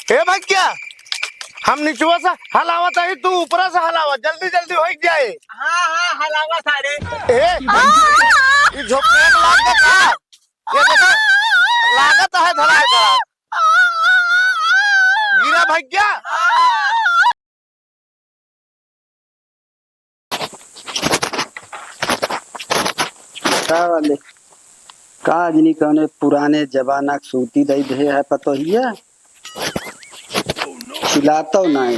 ए भैया हम निचुआ से हलावत है, तू ऊपर से हलावत, जल्दी जल्दी हो जाए। हाँ हाँ हलावा सारे ए ये झोपड़े में लाग का ये देखो लागत है धरा है गिरा भैया। वाले काजनी कौने पुराने जमाना सूती दई दे है पतो ही है खिलाता ना है।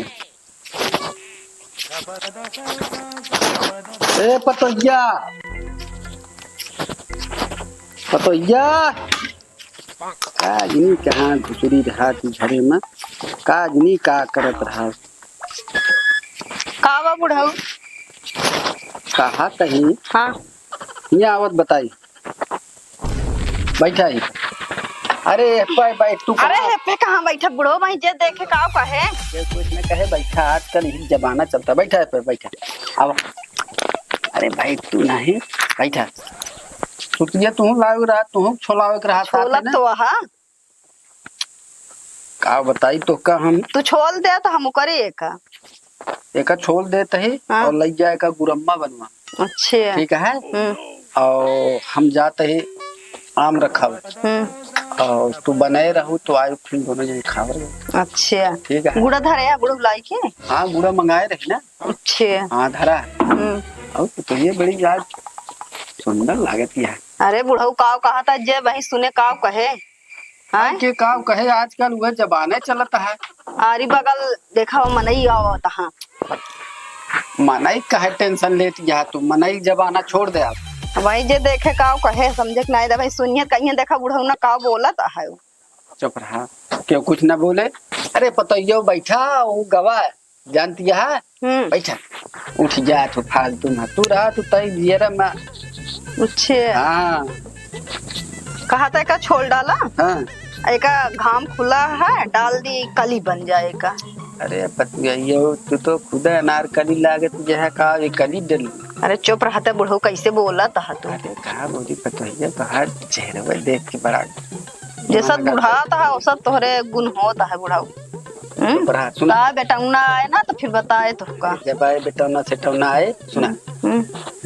ए पतोहिया पतोहिया काजनी कहाँ घुसरी रहा तू घरे में काजनी का करत रहा कावा बुढ़ाऊ कहा कहीं हाँ यहाँ आवत बताई बैठा ही। अरे बैठ तू अरे पे कहाँ बैठा बुढ़ो भाई जे देखे का कहे कुछ न कहे बैठा आजकल ही जमाना चलता बैठा है पे बैठा अब अरे भाई तू नहीं बैठा सुतिया तू लाग रहा तू छोलावे के रहा छोला तो हाँ का बताई तो का हम तू छोल दे तो हम करे एक छोल देते ही हाँ? और लग जाए का गुरम्मा बनवा अच्छे ठीक है और हम जाते ही आम रखा और तू बनाए रहू तो आयु फिर दोनों जन खावर अच्छा ठीक है गुड़ा धरे है गुड़ा लाई के हाँ गुड़ा मंगाए रही ना अच्छे हाँ धरा और तो ये बड़ी याद सुंदर लागती है। अरे बुढ़ऊ काव कहा था जे वही सुने काव कहे हाँ के काव कहे आजकल वह जमाने चलता है आरी बगल देखा वो मनई आवत हाँ मनाई कहे टेंशन लेती है तू मनाई जमाना छोड़ दे आप वही जे देखे काव कहे समझे कि नहीं भाई सुनिए कहीं देखा बुढ़ऊ ना काव बोलत है चुप रहा क्यों कुछ ना बोले। अरे पतोहियो बैठा वो गवा जानती है बैठा उठ जा तू फालतू ना तू रहा तू तई जियरा में अच्छे हाँ कहा था का छोड़ डाला हाँ एका घाम खुला है डाल दी कली बन जाएगा। अरे पतोहियो तू तो खुद अनारकली लागे तुझे है का ये कली डली। अरे चुप रहते बुढ़ऊ कैसे बोला था तू अरे कहा बोली पतोहियो तो हर चेहरे देख के बड़ा जैसा बुढ़ा था वैसा तोहरे गुण होता है बुढ़ाऊ। सुना बेटा उना आए ना तो फिर बताए तो का जब आए बेटा ना सेटौना आए सुना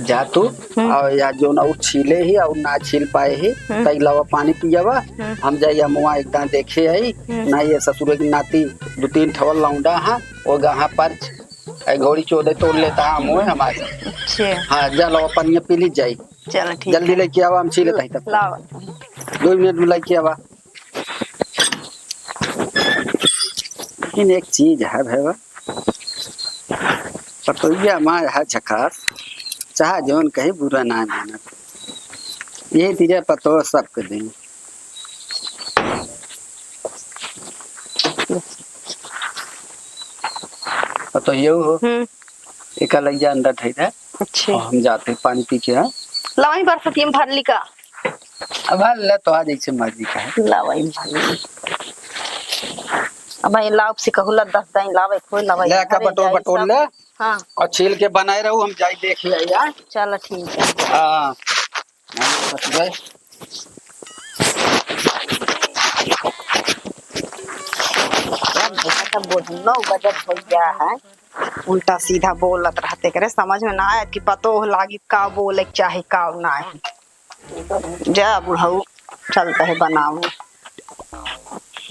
जा तू और या जो ना छीले ही और ना छील पाए ही तई लवा पानी पियावा हम जाइए मुआ एकदम देखे आई ना ये ससुर की नाती दो तीन ठवल लौंडा हाँ वो गहा पर घोड़ी चौदह तोड़ लेता है मुँह हमारे हाँ जा लवा पानी पी ली जाई चल ठीक जल्दी लेके आवा हम छीले तही तक 2 मिनट में लेके आवा। लेकिन एक चीज है भैया पतोहिया माँ है झकास चाह जोन कहीं बुरा ना जाना यही तीजे पतो सबके देंगे पतोहियो हो एक लग अंदर ठहरा अच्छे हम जाते पानी पी के लवाई बरसती में भर ली का अब हल्ला तो आज ऐसे मर्जी का है लवाई भर ली अब ये लाभ से कहूला 10 दाई लावे कोई लवाई ले का बटोर ले हाँ और छील के बनाए रहू हम जाई देख ले यार चलो ठीक है हाँ बस गए सब बोलनो बजट हो गया है उल्टा सीधा बोलत रहते करे समझ में ना आए कि पतो लागी का बोले चाहे का ना है जा बुढ़ऊ चलता है बनाओ।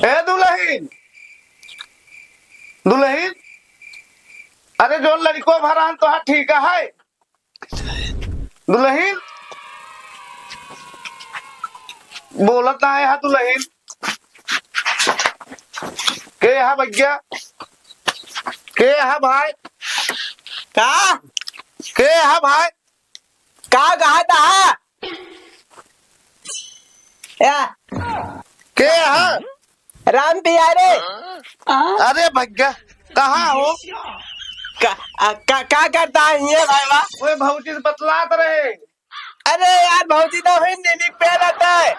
ए दुल्हन दुल्हन अरे जो लड़को भरान तो हाँ ठीक है दुल्हन बोलत ना है दुल्हन के है भैया के है भाई का के है भाई का कहा था या के है राम प्यारे अरे भैया कहाँ हो का करता है ये भाई वाह वो भौजी से बतलात रहे। अरे यार भौजी तो हिंदी पे रहता है।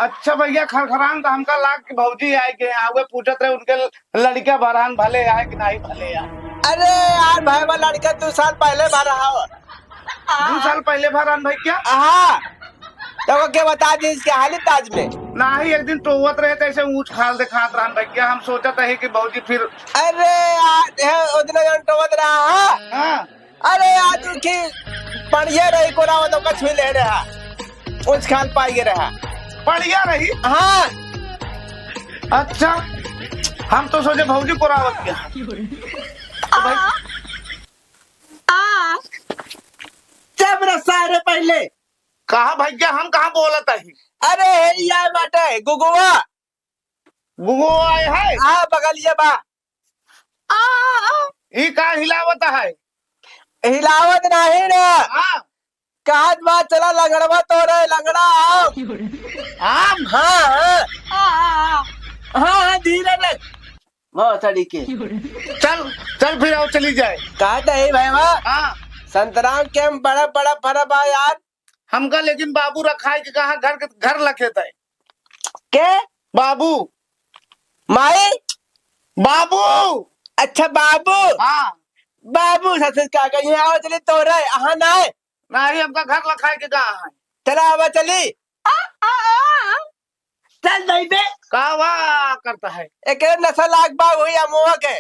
अच्छा भैया खरखरान तो हमका लाग के भौजी आए के यहाँ वे पूछत रहे उनके लड़का बहरान भले आए कि नहीं भले आए। अरे यार भाई वो लड़का 2 साल पहले भरा हो 2 साल पहले भरान भाई क्या हाँ तो क्या बता दी इसके हालित ताज में। ना ही एक दिन टोवत रहे थे ऐसे ऊंच खाल दिखात रहन भैया, हम सोचत है कि भौजी फिर अरे यार उतना घंटों रहा। हाँ अरे आज की बढ़िया रही कोरावत का छुई ले रहा उस खाल पाई रहा बढ़िया रही। हाँ। अच्छा हम तो सोचे भौजी को रावत क्या तो भाई जब रसा रे पहले कहा भैया हम कहाँ बोलत है। अरे यार बाटे गुगुआ गुगो आए है आ बगलिया बा ई का हिलावत है। हिलावत नहीं ना हाँ कहत बात चला लंगड़वा तो रे लंगड़ा आओ। आम हाँ हाँ हाँ धीरे रे बहुत तरीके चल चल फिर आओ चली जाए। कहते है भाई वाह हाँ संतराम के बड़ा बड़ा फरब आ यार। हमका लेकिन बाबू रखा है कि कहा घर लखेत है। के बाबू माई बाबू अच्छा बाबू हाँ बाबू ससुर का कहीं आओ चली तो रे हाँ ना है ना ही हमका घर लखा है कि कहा है। चला आवा चली चल नहीं बे कहा वाह करता है। एक नस्ल आग बाग हुई अमुआ के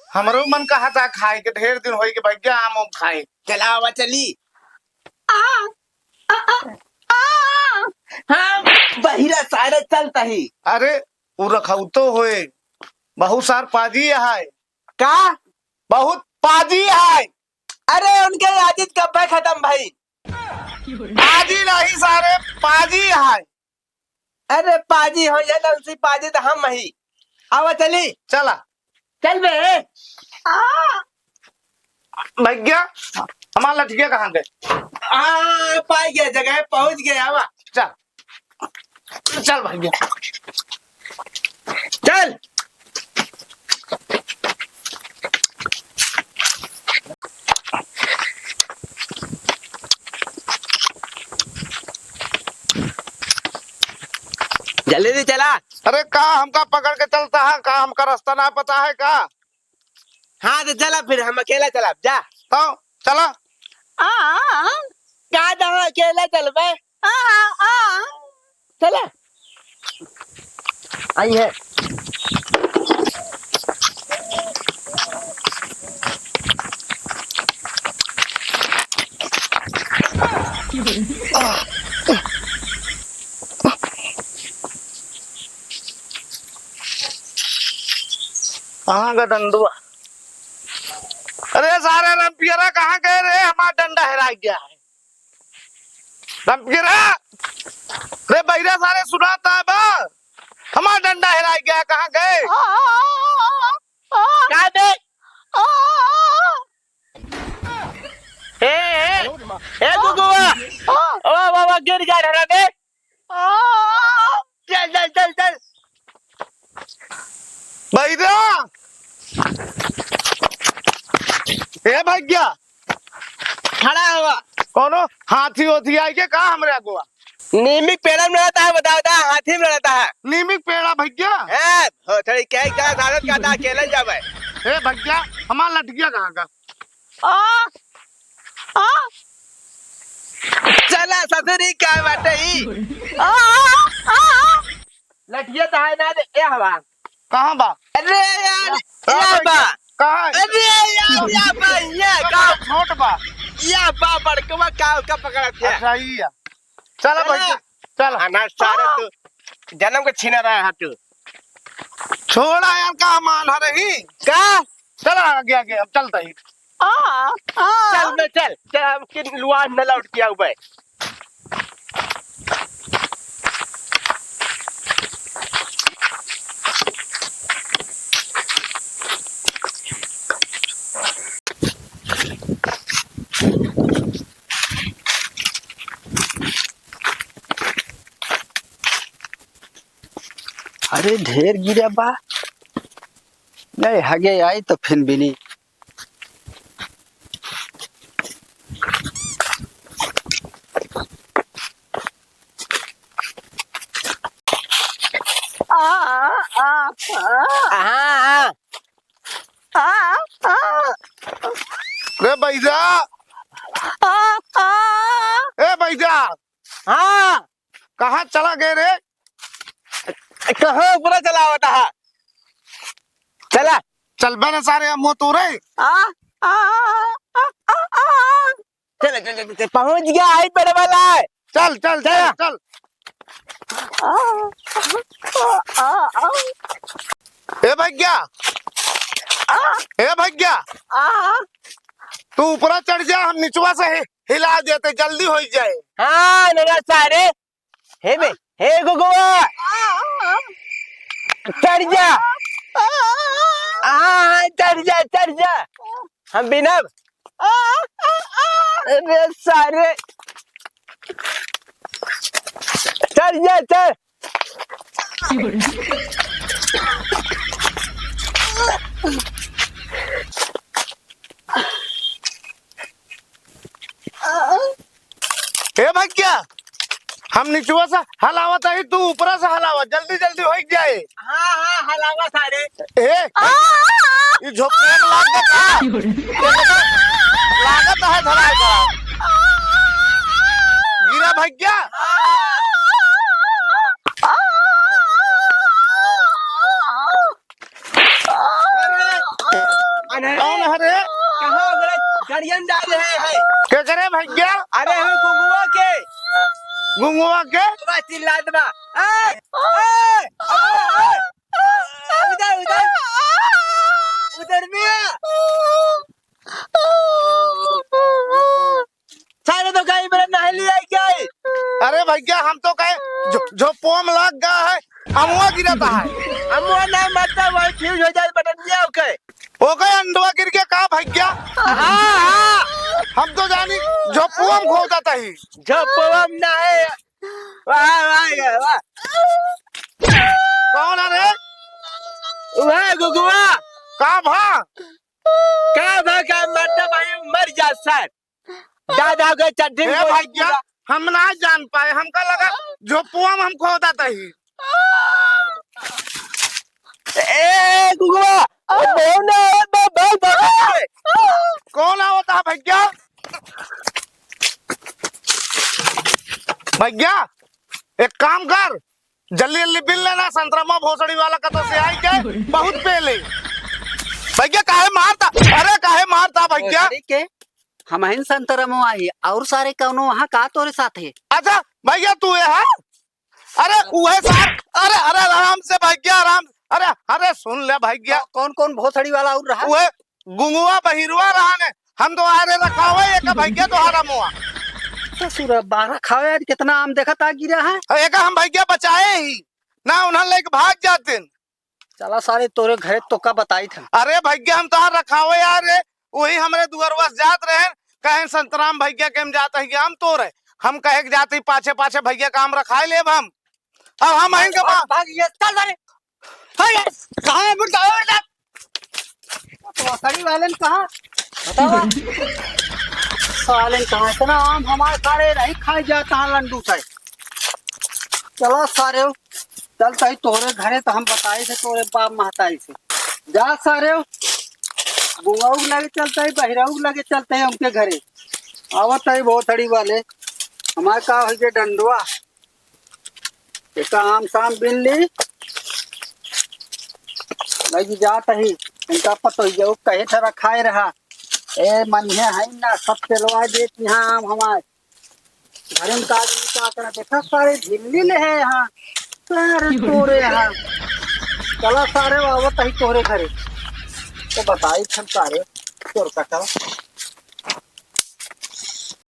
हमरो मन कहा था खाए के ढेर दिन होई के भैया आम उम खाए। चला आवा चली हाँ बहिरा सारे चलता ही अरे वो रखाऊ तो होए बहुत सार पाजी है का बहुत पाजी है। अरे उनके आदित कब है खत्म भाई पाजी नहीं सारे पाजी है। अरे पाजी हो या नलसी पाजी तो हम ही आवा चली चला चल बे भैया हमारा लठिया कहाँ गए। पाई गया जगह पहुंच गया आवा चल चल भैया चल जल्दी चला। अरे का हमका पकड़ के चलता है का हमका रास्ता ना पता है का। हाँ तो चला फिर हम अकेला चला जा तो चला क्या जहाँ अकेला चल बे चला आई है कहाँ का डंडुआ। अरे सारे रंपियरा कहाँ गए रे हमारा डंडा हेरा गया है। रंपियरा रे बैरा सारे सुनाता है बा हमारा डंडा हेरा गया है कहाँ गए। क्या बे ए गुगुआ ओ बाबा गिर गया रे बे चल चल चल चल बैरा ए भैया खड़ा हुआ कौनो हाथी होती आई के कहा हमरे अगुआ। नीमिक पेड़ में रहता है बता हाथी में रहता है नीमिक पेड़ा भैया हो थोड़ी क्या आदत का था अकेले जावे ए भैया हमारा लठिया कहाँ का। चला ससुरी क्या बाटे ही लठिया तो है ना ए हवा कहाँ बा। अरे यार या बा कहाँ अरे या बा ये का छोट बा या बा बड़कवा का पकड़ा थे अच्छा ही है। चला भैया चल ना सारे तू जन्म के छीना रहा है तू छोड़ा यार का मान रही का चला आगे आगे अब चलता ही चल बे चल चल कि लुआ न लौट किया बे अरे ढेर गिरा बा नहीं हगे आई तो फिर भी नहीं। रे भैया ए भैया हाँ कहाँ चला गए रे? कहाँ पूरा चला होता है? चला चल बने सारे मुँह तो रे। चल चल चल, चल पहुंच गया है बड़े वाला है। चल चल चल चल। ए भैया, ए भैया, तू ऊपर चढ़ जा, हम निचवा से हिला देते, जल्दी हो जाए। हाँ नया सारे हे बे हे गुगुआ चढ़ जा। हाँ चढ़ जा हम बिना अरे सारे चढ़ जा चढ़। ए भैया, हम निचवा से हलावत है, तू ऊपर से हलावा, जल्दी जल्दी हो जाए। हाँ हाँ हलावा सारे। ए ये झोपड़े में लागत है धराए का गिरा भैया। कौन है रे? कहाँ गाड़ियन डाल रहे हैं? क्या करे भैया? अरे हम गुगुआ के गुंगुआ के चिल्लात बा। उधर उधर उधर में सारे तो कहीं मेरा नहीं लिया क्या है? अरे भैया, हम तो कहे जो पोम लग गया है, अमुआ गिरता है। अमुआ नहीं मरता, वही फ्यूज हो जाए बटन दिया ओके ओके अंडवा गिर के कहा भैया? हाँ हम तो जानी जो पोम खो जाता ही। जो पोम ना है वाह वाह वाह। कौन है रे? वह गुगुआ कहा भा? का मरता भाई मर जा सर। दादा के चड्डी ए भैया, हम ना जान पाए, हमका लगा जो पोम हम खो जाता ही। ए गुगुआ कौन होता है भैया? भैया एक काम कर, जल्दी जल्दी बिल लेना, संतरमा भोसड़ी वाला का तो से आई के बहुत पहले। भैया काहे मारता? अरे काहे मारता भैया? के हम हिन संतरमो आई और सारे कौनो वहाँ का तोरे साथ है। अच्छा भैया तू ये है? अरे उहे साहब, अरे अरे आराम से भैया, आराम। अरे अरे सुन ले भैया, कौन कौन भोसड़ी वाला और रहा? उहे गुंगुआ बहिरुआ रहा ने, हम तो आ रे रखा हुआ एक भैया तो हरा मुआ। ससुर 12 खावे आज कितना आम देखा ता गिरा है। एक हम भैया बचाए ही ना, उन्हें लेके भाग जाते। चला सारे तोरे घरे तो का बताई था। अरे भैया हम तो रखा हुआ यार, वही हमारे दुअरवा जात रहे, कहे संतराम भैया के हम जाते ही हम तो रहे, हम कहे जाते पाछे पाछे भैया काम रखा ले हम। अब हम आएंगे भाग ये चल सारे। कहाँ है मुर्गा? भोसड़ी वाले ने कहा बतावा साले कहा इतना आम हमारे सारे नहीं खाए जाता है लंडू से। चलो सारे चल सही तोरे घरे तो हम बताए थे तोरे बाप महताई से जा सारे बुआऊ लगे चलते है, बहिराऊ लगे चलते है उनके घरे आवत है भोसड़ी वाले। हमारे का हो गए डंडुआ एक आम शाम बिन ली लगी जात ही इनका पतो ही कहे थरा खाए रहा। ए मन है ना सब चलवा देती यहाँ आम हमारे घर में कागज का कर देखा सारे झिल्ली ले है यहाँ सारे तोरे यहाँ। चला सारे आवत ही तोरे घरे तो बताई हम सारे तोर कटा